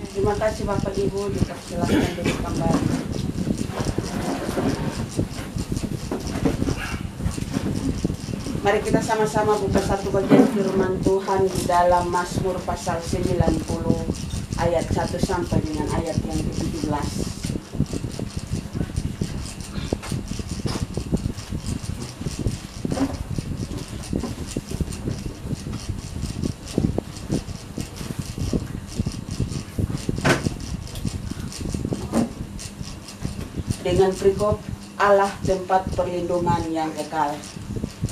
Terima kasih Bapak Ibu, dipersilakan duduk kembali. Mari kita sama-sama buka satu bagian firman Tuhan di dalam Mazmur pasal 90 ayat 1 sampai dengan ayat yang ke-17. Dengan perikop Allah tempat perlindungan yang kekal.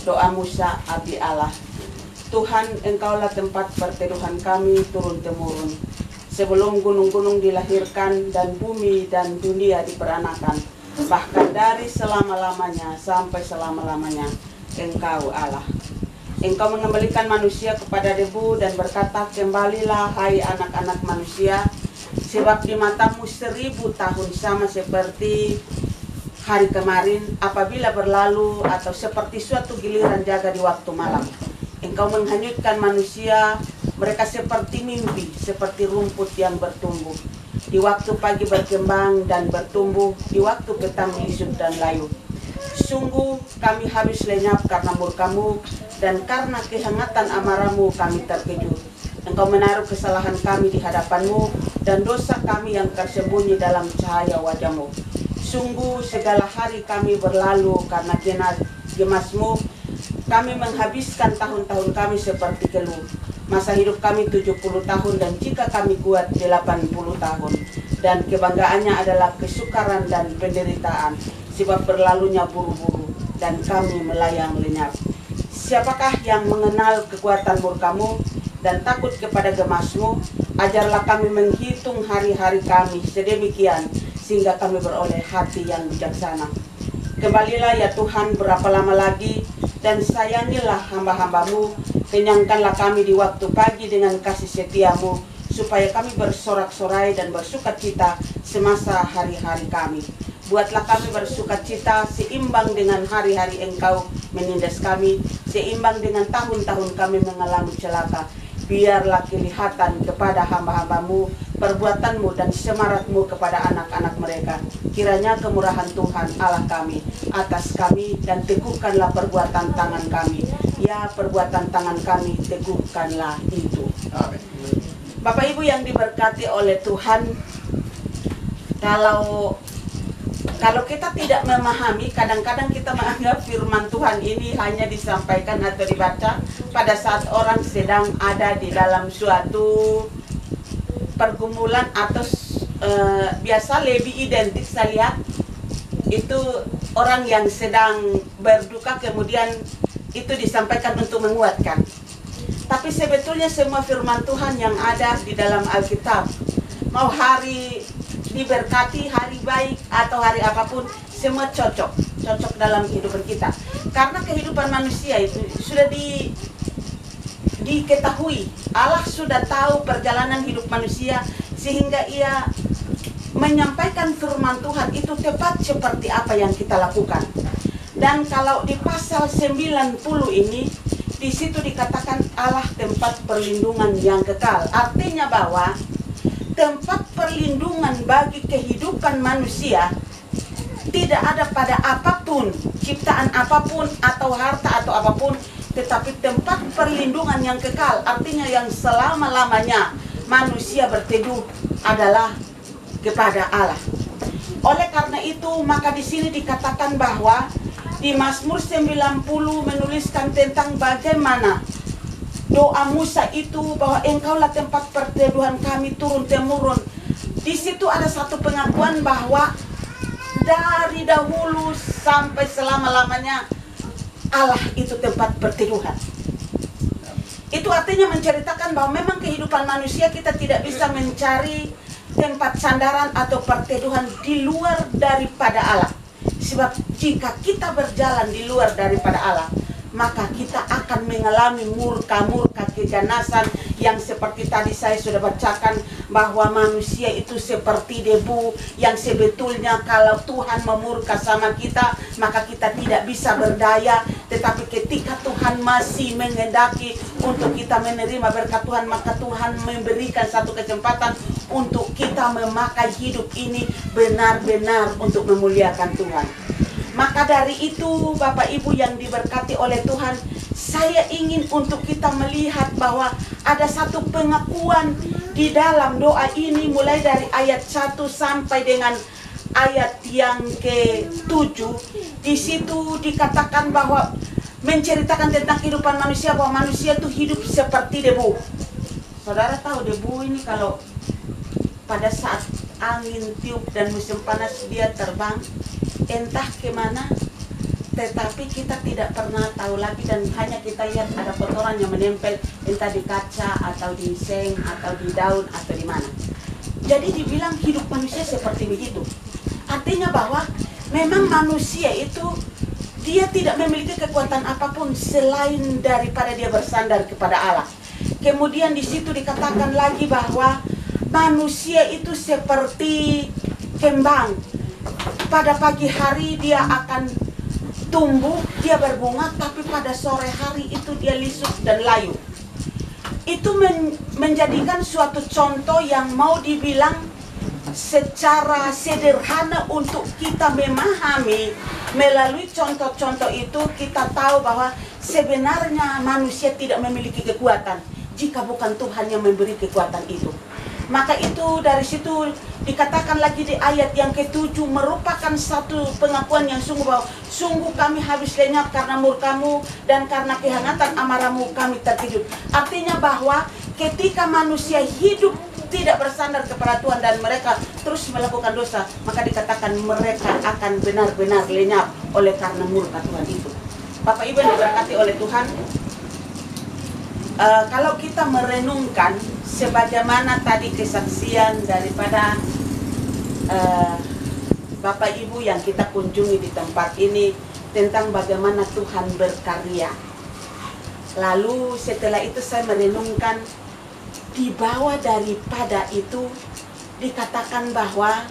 Doa Musa abdi Allah. Tuhan, Engkaulah tempat perteduhan kami turun-temurun. Sebelum gunung-gunung dilahirkan dan bumi dan dunia diperanakan, bahkan dari selama-lamanya sampai selama-lamanya, Engkau Allah. Engkau mengembalikan manusia kepada debu dan berkata, kembalilah hai anak-anak manusia, sebab di matamu 1000 tahun sama seperti hari kemarin apabila berlalu, atau seperti suatu giliran jaga di waktu malam. Engkau menghanyutkan manusia, mereka seperti mimpi, seperti rumput yang bertumbuh. Di waktu pagi berkembang dan bertumbuh, di waktu petang menyusut dan layu. Sungguh kami habis lenyap karena murka-Mu, dan karena kehangatan amarah-Mu kami terkejut. Engkau menaruh kesalahan kami di hadapan-Mu, dan dosa kami yang tersembunyi dalam cahaya wajah-Mu. Sungguh segala hari kami berlalu karena gemas-Mu. Kami menghabiskan tahun-tahun kami seperti keluh. Masa hidup kami 70 tahun, dan jika kami kuat 80 tahun. Dan kebanggaannya adalah kesukaran dan penderitaan, sebab berlalunya buru-buru, dan kami melayang lenyap. Siapakah yang mengenal kekuatan murka-Mu dan takut kepada gemas-Mu? Ajarlah kami menghitung hari-hari kami sedemikian, sehingga kami beroleh hati yang bijaksana. Kembalilah ya Tuhan, berapa lama lagi, dan sayangilah hamba-hamba-Mu. Kenyangkanlah kami di waktu pagi dengan kasih setia-Mu, supaya kami bersorak-sorai dan bersukacita semasa hari-hari kami. Buatlah kami bersukacita seimbang dengan hari-hari Engkau menindas kami, seimbang dengan tahun-tahun kami mengalami celaka. Biarlah kelihatan kepada hamba-hamba-Mu perbuatan-Mu dan semarak-Mu kepada anak-anak mereka. Kiranya kemurahan Tuhan Allah kami atas kami, dan teguhkanlah perbuatan tangan kami. Ya, perbuatan tangan kami teguhkanlah itu. Amin. Bapak Ibu yang diberkati oleh Tuhan, kalau kita tidak memahami, kadang-kadang kita menganggap firman Tuhan ini hanya disampaikan atau dibaca pada saat orang sedang ada di dalam suatu pergumulan, atau biasa lebih identik saya lihat itu orang yang sedang berduka, kemudian itu disampaikan untuk menguatkan. Tapi sebetulnya semua firman Tuhan yang ada di dalam Alkitab, mau hari diberkati, hari baik atau hari apapun, semua cocok dalam kehidupan kita. Karena kehidupan manusia itu sudah diketahui. Allah sudah tahu perjalanan hidup manusia, sehingga Ia menyampaikan firman Tuhan itu tepat seperti apa yang kita lakukan. Dan kalau di pasal 90 ini, di situ dikatakan Allah tempat perlindungan yang kekal. Artinya bahwa tempat perlindungan bagi kehidupan manusia tidak ada pada apapun, ciptaan apapun atau harta atau apapun, tetapi tempat perlindungan yang kekal, artinya yang selama-lamanya manusia berteduh adalah kepada Allah. Oleh karena itu, maka di sini dikatakan bahwa di Mazmur 90 menuliskan tentang bagaimana doa Musa itu, bahwa Engkaulah tempat perteduhan kami turun-temurun. Di situ ada satu pengakuan bahwa dari dahulu sampai selama-lamanya Allah itu tempat perteduhan. Itu artinya menceritakan bahwa memang kehidupan manusia kita tidak bisa mencari tempat sandaran atau perteduhan di luar daripada Allah. Sebab jika kita berjalan di luar daripada Allah, maka kita akan mengalami murka-murka keganasan yang seperti tadi saya sudah bacakan, bahwa manusia itu seperti debu yang sebetulnya kalau Tuhan memurka sama kita, maka kita tidak bisa berdaya. Tetapi ketika Tuhan masih menghendaki untuk kita menerima berkat Tuhan, maka Tuhan memberikan satu kesempatan untuk kita memakai hidup ini benar-benar untuk memuliakan Tuhan. Maka dari itu, Bapak Ibu yang diberkati oleh Tuhan, saya ingin untuk kita melihat bahwa ada satu pengakuan di dalam doa ini, mulai dari ayat 1 sampai dengan ayat yang ke-7. Di situ dikatakan bahwa menceritakan tentang kehidupan manusia, bahwa manusia itu hidup seperti debu. Saudara tahu debu ini kalau pada saat angin tiup dan musim panas dia terbang entah kemana, tetapi kita tidak pernah tahu lagi, dan hanya kita lihat ada kotoran yang menempel entah di kaca atau di seng atau di daun atau di mana. Jadi dibilang hidup manusia seperti begitu. Artinya bahwa memang manusia itu dia tidak memiliki kekuatan apapun selain daripada dia bersandar kepada Allah. Kemudian di situ dikatakan lagi bahwa manusia itu seperti kembang. Pada pagi hari dia akan tumbuh, dia berbunga, tapi pada sore hari itu dia lisut dan layu. Itu menjadikan suatu contoh yang mau dibilang secara sederhana untuk kita memahami. Melalui contoh-contoh itu kita tahu bahwa sebenarnya manusia tidak memiliki kekuatan jika bukan Tuhan yang memberi kekuatan itu. Maka itu dari situ dikatakan lagi di ayat yang ke-7, merupakan satu pengakuan yang sungguh bahwa sungguh kami habis lenyap karena murkamu, dan karena kehangatan amarahmu kami terkejut. Artinya bahwa ketika manusia hidup tidak bersandar kepada Tuhan dan mereka terus melakukan dosa, maka dikatakan mereka akan benar-benar lenyap oleh karena murka Tuhan itu. Bapak Ibu yang diberkati oleh Tuhan, kalau kita merenungkan sebagaimana tadi kesaksian daripada Bapak Ibu yang kita kunjungi di tempat ini tentang bagaimana Tuhan berkarya. Lalu setelah itu saya merenungkan, di bawah daripada itu dikatakan bahwa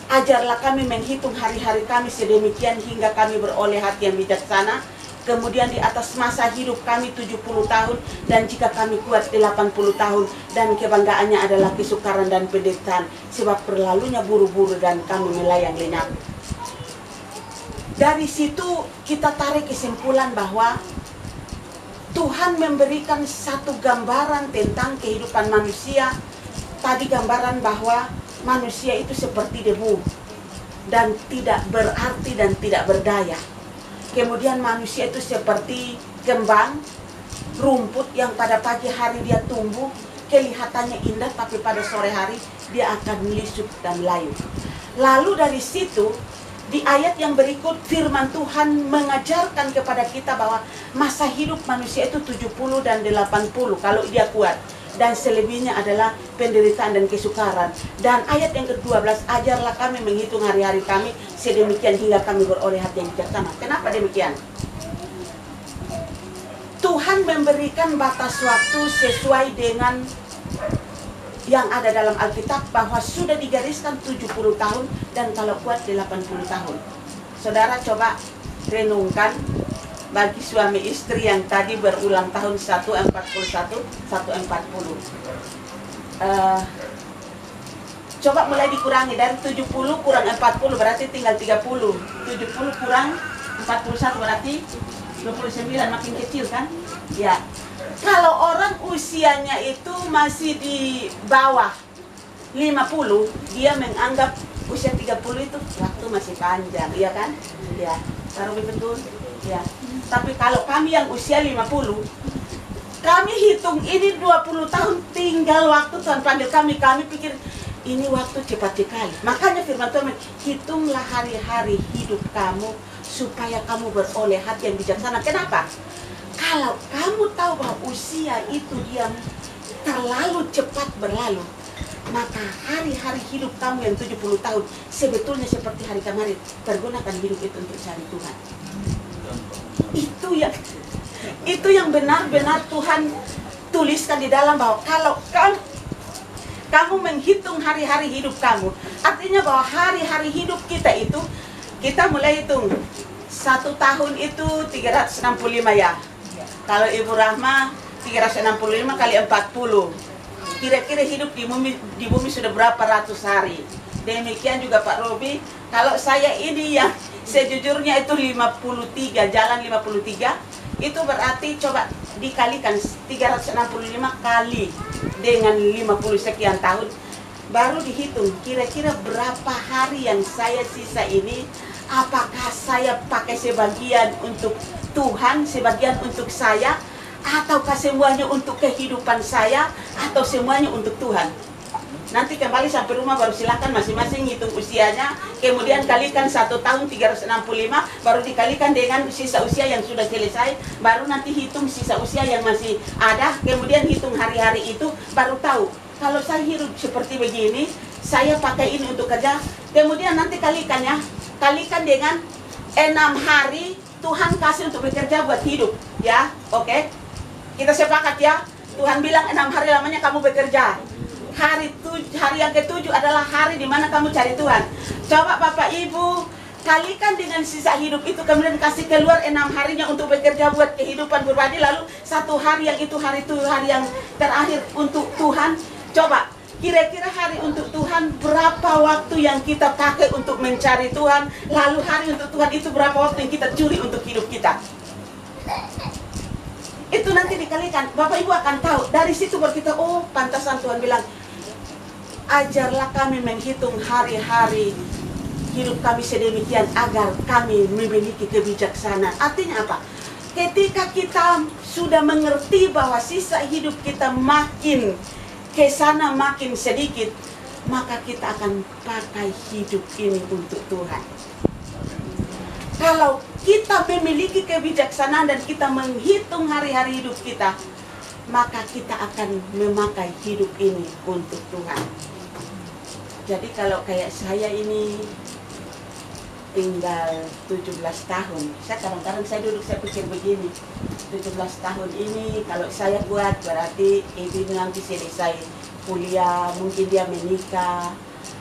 ajarlah kami menghitung hari-hari kami sedemikian hingga kami beroleh hati yang bijaksana. Kemudian di atas masa hidup kami 70 tahun, dan jika kami kuat 80 tahun, dan kebanggaannya adalah kesukaran dan penderitaan, sebab berlalunya buru-buru dan kami melayang lenyap. Dari situ kita tarik kesimpulan bahwa Tuhan memberikan satu gambaran tentang kehidupan manusia. Tadi gambaran bahwa manusia itu seperti debu dan tidak berarti dan tidak berdaya. Kemudian manusia itu seperti kembang rumput yang pada pagi hari dia tumbuh, kelihatannya indah, tapi pada sore hari dia akan lisut dan layu. Lalu dari situ di ayat yang berikut firman Tuhan mengajarkan kepada kita bahwa masa hidup manusia itu 70 dan 80 kalau dia kuat, dan selebihnya adalah penderitaan dan kesukaran. Dan ayat yang ke-12, ajarlah kami menghitung hari-hari kami sedemikian hingga kami beroleh hati yang bijaksana. Kenapa demikian? Tuhan memberikan batas waktu sesuai dengan yang ada dalam Alkitab, bahwa sudah digariskan 70 tahun dan kalau kuat 80 tahun. Saudara coba renungkan, bagi suami istri yang tadi berulang tahun 141, 140. Coba mulai dikurangi dari 70 kurang 40 berarti tinggal 30. 70 kurang 41 berarti 29, makin kecil kan? Ya. Kalau orang usianya itu masih di bawah 50, dia menganggap usia 30 itu waktu masih panjang, iya kan? Ya, taruh betul. Ya. Tapi kalau kami yang usia 50, kami hitung ini 20 tahun tinggal waktu Tuhan panggil kami pikir ini waktu cepat sekali. Makanya firman Tuhan, hitunglah hari-hari hidup kamu supaya kamu beroleh hati yang bijaksana. Kenapa? Kalau kamu tahu bahwa usia itu dia terlalu cepat berlalu, maka hari-hari hidup kamu yang 70 tahun sebetulnya seperti hari kemarin. Pergunakan hidup itu untuk cari Tuhan. Itu yang benar-benar Tuhan tuliskan di dalam, bahwa kalau kamu menghitung hari-hari hidup kamu, artinya bahwa hari-hari hidup kita itu, kita mulai hitung 1 tahun itu 365 ya. Kalau Ibu Rahma 365 kali 40. Kira-kira hidup di bumi sudah berapa ratus hari. Demikian juga Pak Robi, kalau saya ini yang sejujurnya itu 53, jalan 53, itu berarti coba dikalikan 365 kali dengan 50 sekian tahun, baru dihitung kira-kira berapa hari yang saya sisa ini. Apakah saya pakai sebagian untuk Tuhan, sebagian untuk saya, ataukah semuanya untuk kehidupan saya, atau semuanya untuk Tuhan? Nanti kembali sampai rumah baru silakan masing-masing hitung usianya, kemudian kalikan 1 tahun 365, baru dikalikan dengan sisa usia yang sudah selesai, baru nanti hitung sisa usia yang masih ada, kemudian hitung hari-hari itu, baru tahu kalau saya hidup seperti begini, saya pakai ini untuk kerja, kemudian nanti kalikan ya, kalikan dengan 6 hari Tuhan kasih untuk bekerja buat hidup, ya, oke? Kita sepakat ya, Tuhan bilang 6 hari lamanya kamu bekerja. Hari yang ke-7 adalah hari di mana kamu cari Tuhan. Coba Bapak Ibu kalikan dengan sisa hidup itu, kemudian kasih keluar 6 harinya untuk bekerja buat kehidupan pribadi, lalu 1 hari yang itu hari yang terakhir untuk Tuhan. Coba kira-kira hari untuk Tuhan berapa waktu yang kita pakai untuk mencari Tuhan, lalu hari untuk Tuhan itu berapa waktu yang kita curi untuk hidup kita. Itu nanti dikalikan, Bapak Ibu akan tahu. Dari situ baru kita, oh pantasan Tuhan bilang, ajarlah kami menghitung hari-hari hidup kami sedemikian agar kami memiliki kebijaksanaan. Artinya apa? Ketika kita sudah mengerti bahwa sisa hidup kita makin ke sana makin sedikit, maka kita akan pakai hidup ini untuk Tuhan. Kalau kita memiliki kebijaksanaan dan kita menghitung hari-hari hidup kita, maka kita akan memakai hidup ini untuk Tuhan. Jadi kalau kayak saya ini tinggal 17 tahun, saya kadang-kadang saya duduk saya pikir begini, 17 tahun ini kalau saya buat berarti ini nanti selesai kuliah, mungkin dia menikah,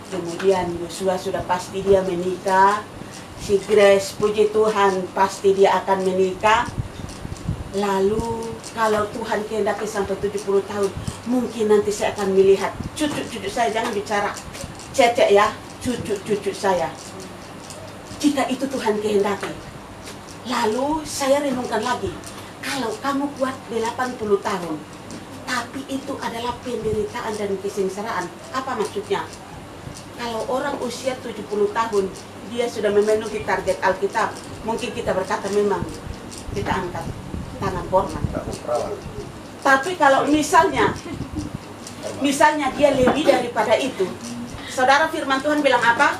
kemudian Yosua sudah pasti dia menikah, si Grace puji Tuhan pasti dia akan menikah. Lalu kalau Tuhan kehendaki sampai 70 tahun, mungkin nanti saya akan melihat cucu-cucu saya, jangan bicara cecek ya, cucu-cucu saya. Jika itu Tuhan kehendaki. Lalu saya renungkan lagi, kalau kamu kuat 80 tahun, tapi itu adalah penderitaan dan kesengsaraan, apa maksudnya? Kalau orang usia 70 tahun, dia sudah memenuhi target Alkitab, mungkin kita berkata memang kita angkat tangan hormat. Tapi kalau misalnya dia lebih daripada itu, saudara firman Tuhan bilang apa?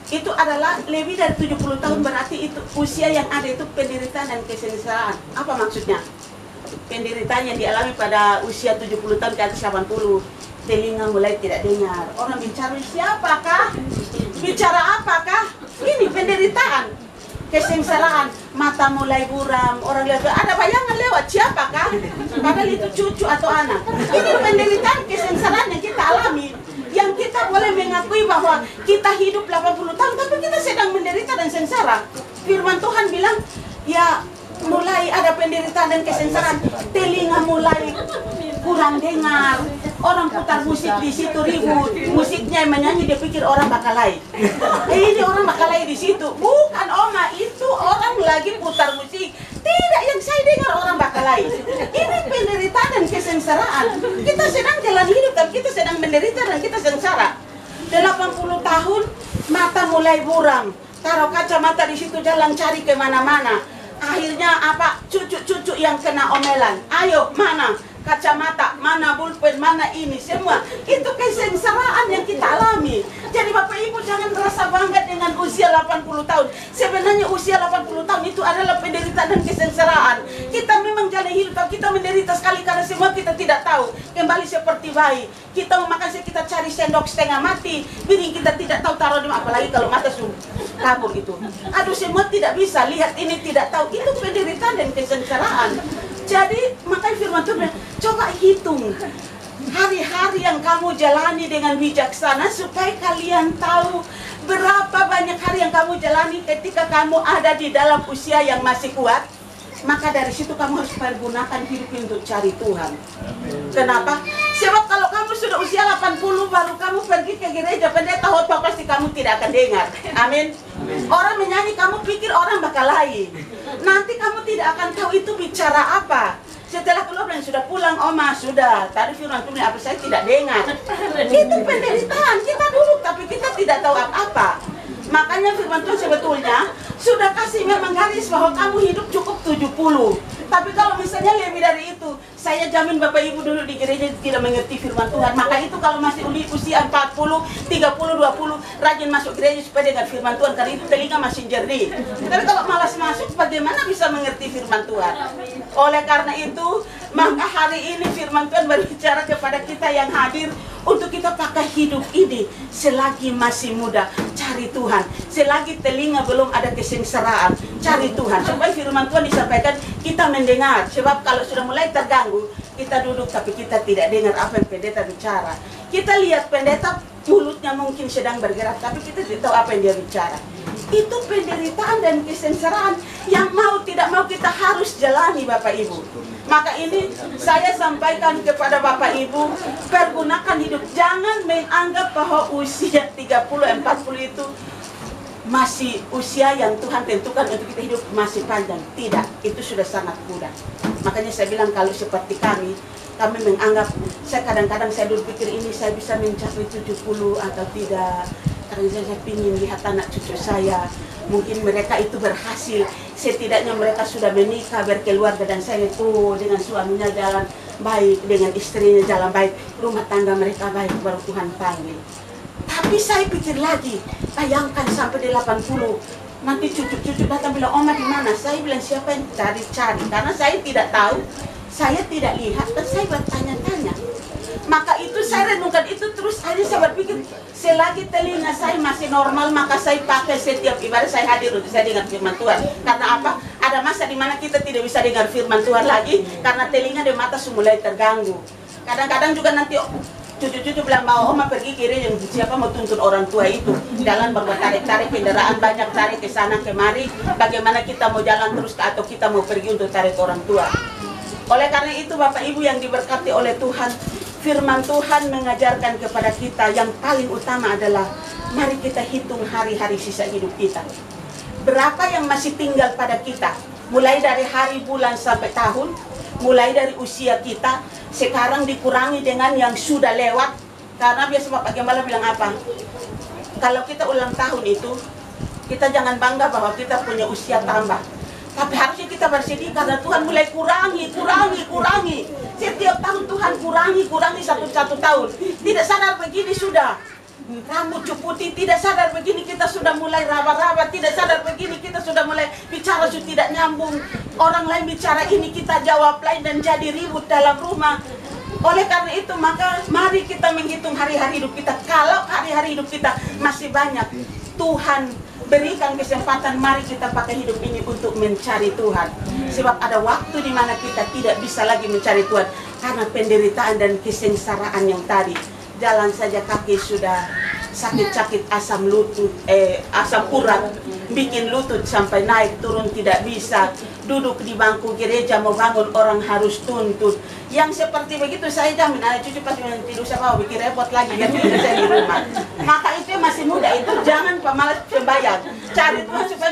Itu adalah lebih dari 70 tahun, berarti itu usia yang ada itu penderitaan dan kesengsaraan. Apa maksudnya? Penderitaan yang dialami pada usia 70 tahun ke atas 80, telinga mulai tidak dengar, orang bicara siapakah? Bicara apakah? Ini penderitaan, kesengsaraan, mata mulai buram, orang lihat ada bayangan lewat, siapakah? Padahal itu cucu atau anak. Ini penderitaan, kesengsaraan yang kita alami, yang kita boleh mengakui bahwa kita hidup 80 tahun, tapi kita sedang menderita dan sengsara. Firman Tuhan bilang, ya mulai ada penderitaan dan kesengsaraan, telinga mulai kurang dengar, orang putar musik di situ ribut, musiknya menyanyi, dia pikir orang Bakalai. Ini orang Bakalai di situ, bukan Oma, itu orang lagi putar musik. Tidak, yang saya dengar orang Bakalai. Ini penderitaan dan kesengsaraan. Kita sedang jalan hidup, tapi kita sedang menderita dan kita sengsara. 80 tahun, mata mulai buram, taruh kacamata di situ, jalan cari kemana-mana. Akhirnya apa? Cucu-cucu yang kena omelan. Ayo, mana kacamata, mana pulpen, mana ini, semua. Itu kesengsaraan yang kita alami. Jadi Bapak Ibu jangan merasa bangga dengan usia 80 tahun. Sebenarnya usia 80 tahun itu adalah penderitaan dan kesengsaraan. Kita memang jalan hidup, tapi kita menderita sekali karena semua kita tidak tahu. Kembali seperti bayi, kita memakan, kita cari sendok setengah mati, piring kita tidak tahu taruh di mana, apalagi kalau mata kabur itu. Aduh, semua tidak bisa, lihat ini tidak tahu. Itu penderitaan dan kesengsaraan. Jadi makanya firman Tuhan, coba hitung hari-hari yang kamu jalani dengan bijaksana supaya kalian tahu berapa banyak hari yang kamu jalani ketika kamu ada di dalam usia yang masih kuat. maka dari situ kamu harus pergunakan hidup untuk cari Tuhan. Kenapa? Sebab kalau kamu sudah usia 80 baru kamu pergi ke gereja, pendeta khotbah pasti kamu tidak akan dengar. Amin. Orang menyanyi kamu pikir orang bakal lain. Nanti kamu tidak akan tahu itu bicara apa. Setelah keluar dan sudah pulang, Oma sudah tadi firman Tuhan apa saya tidak dengar. Itu penderitaan, kita duduk tapi kita tidak tahu apa-apa. Makanya firman Tuhan sebetulnya sudah kasih memang garis bahwa kamu hidup cukup 70. Tapi kalau misalnya lebih dari itu, saya jamin Bapak Ibu dulu di gereja tidak mengerti firman Tuhan. Maka itu kalau masih usia 40, 30, 20, rajin masuk gereja supaya dengar firman Tuhan. Karena itu telinga masih jernih. Tapi kalau malas masuk, bagaimana bisa mengerti firman Tuhan? Oleh karena itu, maka hari ini firman Tuhan berbicara kepada kita yang hadir untuk kita pakai hidup ini selagi masih muda, cari Tuhan. Selagi telinga belum ada kesengsaraan, cari Tuhan. Supaya firman Tuhan disampaikan, kita mendengar. Sebab kalau sudah mulai terganggu, kita duduk tapi kita tidak dengar apa yang pendeta bicara. Kita lihat pendeta mulutnya mungkin sedang bergerak, tapi kita tidak tahu apa yang dia bicara. Itu penderitaan dan kesengsaraan yang mau tidak mau kita harus jalani Bapak Ibu. Maka ini saya sampaikan kepada Bapak Ibu, pergunakan hidup. Jangan menganggap bahwa usia 30-40 itu masih usia yang Tuhan tentukan untuk kita hidup masih panjang. Tidak, itu sudah sangat mudah. Makanya saya bilang kalau seperti kami menganggap, saya kadang-kadang saya dulu pikir ini saya bisa mencapai 70 atau tidak. Karena saya ingin lihat anak cucu saya, mungkin mereka itu berhasil, setidaknya mereka sudah menikah, berkeluarga, dan saya itu dengan suaminya jalan baik, dengan istrinya jalan baik, rumah tangga mereka baik, baru Tuhan panggil. Tapi saya pikir lagi, bayangkan sampai di 80, nanti cucu-cucu datang bilang, Oma di mana? Saya bilang siapa yang cari-cari, karena saya tidak tahu, saya tidak lihat, dan saya bertanya-tanya. Maka itu saya renungkan itu terus, akhirnya saya berpikir, selagi telinga saya masih normal, maka saya pakai setiap ibadah saya hadir untuk saya dengar firman Tuhan. Karena apa? Ada masa di mana kita tidak bisa dengar firman Tuhan lagi, karena telinga dan mata sudah mulai terganggu. Kadang-kadang juga nanti cucu-cucu bilang, mau Oma pergi gereja, siapa mau tuntun orang tua itu? Jalan berbuat tarik-tarik kendaraan banyak, tarik ke sana kemari. Bagaimana kita mau jalan terus atau kita mau pergi untuk tarik orang tua? Oleh karena itu Bapak Ibu yang diberkati oleh Tuhan, firman Tuhan mengajarkan kepada kita yang paling utama adalah mari kita hitung hari-hari sisa hidup kita. Berapa yang masih tinggal pada kita? Mulai dari hari, bulan, sampai tahun. Mulai dari usia kita. Sekarang dikurangi dengan yang sudah lewat. Karena biasa Bapak Gembala bilang apa? Kalau kita ulang tahun itu, kita jangan bangga bahwa kita punya usia tambah. Tapi harusnya kita bersedih karena Tuhan mulai kurangi. Setiap tahun Tuhan kurangi satu tahun. Tidak sadar begini sudah rambut cuputi, tidak sadar begini kita sudah mulai raba-raba, tidak sadar begini kita sudah mulai bicara sudah tidak nyambung. Orang lain bicara ini kita jawab lain dan jadi ribut dalam rumah. Oleh karena itu maka mari kita menghitung hari-hari hidup kita. Kalau hari-hari hidup kita masih banyak, Tuhan berikan kesempatan, mari kita pakai hidup ini untuk mencari Tuhan. Sebab ada waktu di mana kita tidak bisa lagi mencari Tuhan karena penderitaan dan kesengsaraan yang tadi. Jalan saja kaki sudah sakit-sakit, asam urat, bikin lutut sampai naik turun tidak bisa. Duduk di bangku gereja mau bangun orang harus tuntut. Yang seperti begitu saya jamin anak cucu pasti tidur siapa bikin repot lagi kan saya di rumah. Maka itu masih muda itu jangan pemalas sembahyang. Cari Tuhan supaya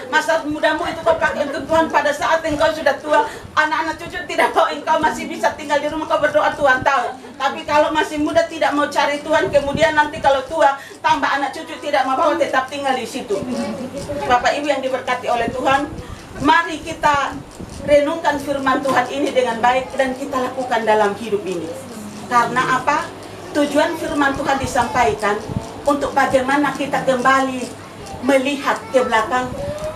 masa mudamu itu kau pakai untuk Tuhan. Pada saat engkau sudah tua, anak-anak cucu tidak tahu engkau masih bisa tinggal di rumah kau berdoa, Tuhan tahu. Tapi kalau masih muda tidak mau cari Tuhan, kemudian nanti kalau tua tambah anak cucu tidak mau tetap tinggal di situ. Bapak Ibu yang diberkati oleh Tuhan, mari kita renungkan firman Tuhan ini dengan baik dan kita lakukan dalam hidup ini. Karena apa? Tujuan firman Tuhan disampaikan untuk bagaimana kita kembali melihat ke belakang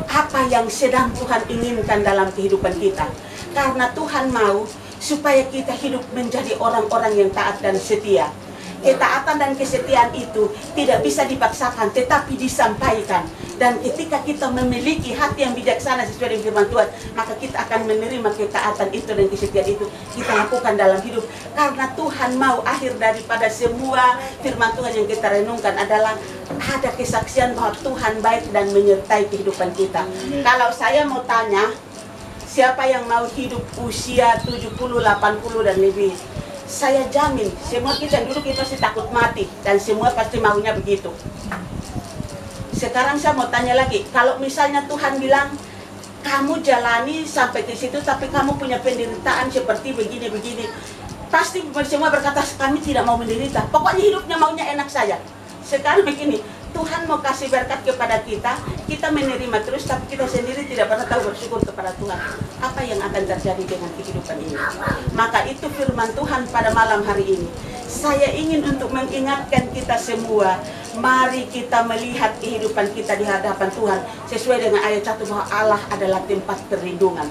apa yang sedang Tuhan inginkan dalam kehidupan kita. Karena Tuhan mau supaya kita hidup menjadi orang-orang yang taat dan setia. Ketaatan dan kesetiaan itu tidak bisa dipaksakan, tetapi disampaikan. Dan ketika kita memiliki hati yang bijaksana sesuai dengan firman Tuhan, maka kita akan menerima ketaatan itu dan kesetiaan itu kita lakukan dalam hidup. Karena Tuhan mau akhir daripada semua firman Tuhan yang kita renungkan adalah ada kesaksian bahwa Tuhan baik dan menyertai kehidupan kita. Kalau saya mau tanya, Siapa yang mau hidup usia 70, 80 dan lebih, saya jamin semua kita duduk itu pasti takut mati dan semua pasti maunya begitu. Sekarang saya mau tanya lagi, kalau misalnya Tuhan bilang kamu jalani sampai ke situ tapi kamu punya penderitaan seperti begini-begini, pasti semua berkata kami tidak mau menderita, pokoknya hidupnya maunya enak saja. Sekarang begini, Tuhan mau kasih berkat kepada kita, kita menerima terus, tapi kita sendiri tidak pernah tahu bersyukur kepada Tuhan. Apa yang akan terjadi dengan kehidupan ini? Maka itu firman Tuhan pada malam hari ini. Saya ingin untuk mengingatkan kita semua, mari kita melihat kehidupan kita di hadapan Tuhan sesuai dengan ayat 1 bahwa Allah adalah tempat perlindungan.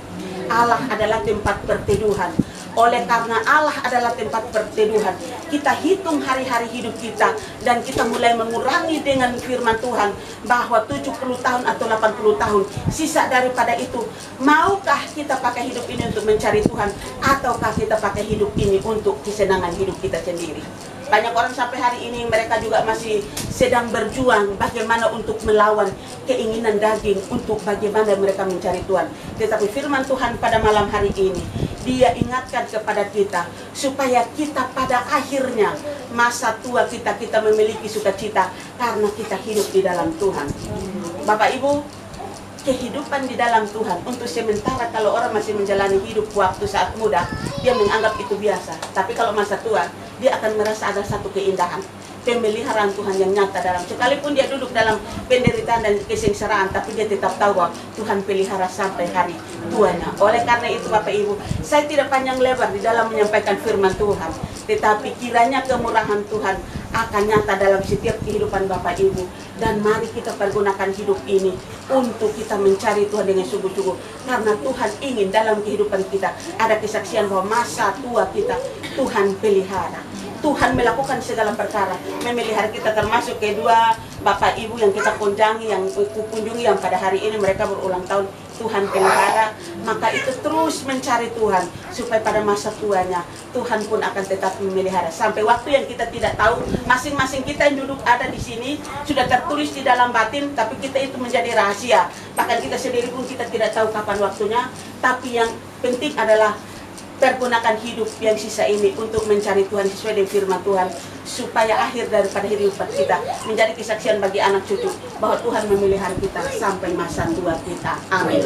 Allah adalah tempat perteduhan. Oleh karena Allah adalah tempat perteduhan, kita hitung hari-hari hidup kita dan kita mulai mengurangi dengan firman Tuhan bahwa 70 tahun atau 80 tahun sisa daripada itu, maukah kita pakai hidup ini untuk mencari Tuhan ataukah kita pakai hidup ini untuk kesenangan hidup kita sendiri? Banyak orang sampai hari ini mereka juga masih sedang berjuang bagaimana untuk melawan keinginan daging, untuk bagaimana mereka mencari Tuhan. Tetapi firman Tuhan pada malam hari ini, Dia ingatkan kepada kita supaya kita pada akhirnya masa tua kita memiliki sukacita karena kita hidup di dalam Tuhan. Bapak Ibu, kehidupan di dalam Tuhan untuk sementara kalau orang masih menjalani hidup waktu saat muda, dia menganggap itu biasa. Tapi kalau masa tua, dia akan merasa ada satu keindahan, pemeliharaan Tuhan yang nyata dalam, sekalipun dia duduk dalam penderitaan dan kesengsaraan, tapi dia tetap tahu bahwa Tuhan pelihara sampai hari tuanya. Oleh karena itu Bapak Ibu, saya tidak panjang lebar di dalam menyampaikan firman Tuhan, tetapi kiranya kemurahan Tuhan akan nyata dalam setiap kehidupan Bapak Ibu. Dan mari kita pergunakan hidup ini untuk kita mencari Tuhan dengan sungguh-sungguh, karena Tuhan ingin dalam kehidupan kita ada kesaksian bahwa masa tua kita Tuhan pelihara. Tuhan melakukan segala perkara, memelihara kita, termasuk kedua Bapak Ibu yang kita kunjungi, yang pada hari ini mereka berulang tahun, Tuhan pelihara. Maka itu terus mencari Tuhan supaya pada masa tuanya Tuhan pun akan tetap memelihara sampai waktu yang kita tidak tahu. Masing-masing kita yang duduk ada di sini sudah tertulis di dalam batin, tapi kita itu menjadi rahasia. Bahkan kita sendiri pun kita tidak tahu kapan waktunya. Tapi yang penting adalah pergunakan hidup yang sisa ini untuk mencari Tuhan sesuai dengan firman Tuhan, supaya akhir daripada hidup kita menjadi kesaksian bagi anak cucu bahwa Tuhan memelihara kita sampai masa tua kita. Amin.